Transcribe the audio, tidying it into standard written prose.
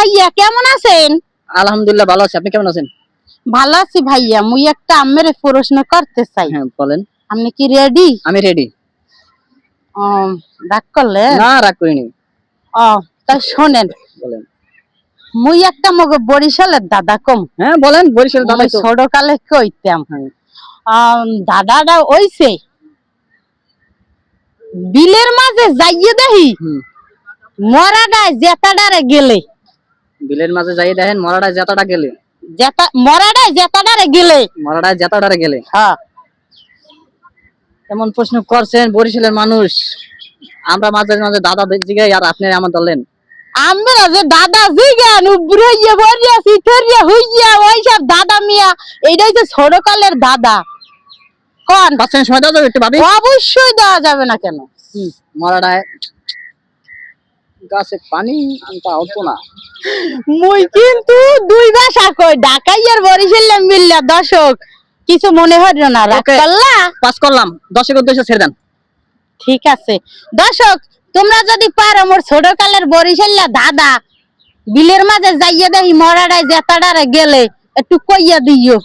ভাইয়া, কেমন আছেন? আলহামদুলিল্লাহ ভালো আছি, আপনি কেমন আছেন? ভালো আছি ভাইয়া। মুই একটা আম্মের প্রশ্ন করতে চাই। হ্যাঁ বলেন। আপনি কি রেডি? আমি রেডি। রাগ করলে? না, রাগ করিনি। তাই শোনেন, বলেন। মুই একটা মগ বরিশালের দাদা কম। হ্যাঁ বলেন, বরিশাল দাদাই তো। ছোট কালে কইতাম। হ্যাঁ। দাদাটা ওইছে বিলের মাঝে যাইয়ে দেখি মরাডায় জেতাডারে গেলে। বিলের মাঝে যাই দেখেন মরাডায় জেতাটা গেলে। মরাডায় জেতাডারে গেলে। মরাডায় জেতাডারে গেলে। হ্যাঁ। এমন প্রশ্ন করছেন বরিশালের মানুষ, আমরা মাঝে মাঝে দাদা জিগাই আর আপনি আমার দলেন। আমরা যে দাদা জিগান বুড়াইয়া বরিয়া সিথরিয়া হইয়া ওইসব দাদা মিয়া, এইটাই তো ছোটকালের দাদা। কোন বাচ্চার সময় দাদা একটু ভাবি। অবশ্যই দেওয়া যাবে না কেন? মরাডায় গাছে পানি আনতা হতো না। মুই কিন্তু দুই ভাষা কই, ঢাকাই আর বরিশালে মিললা। দর্শক কিছু মনে হলো না, রাগ করলা? পাস করলাম, দর্শক উদ্দেশ্যে ছেড়ে দেন। ঠিক আছে দর্শক, তোমরা যদি পারো মোর ছোটকালের বরিশাল্লা দাদা বিলের মাঝে যাইয়া দেখি মরাডায় জেতাডারে গেলে একটু কইয়া দিও।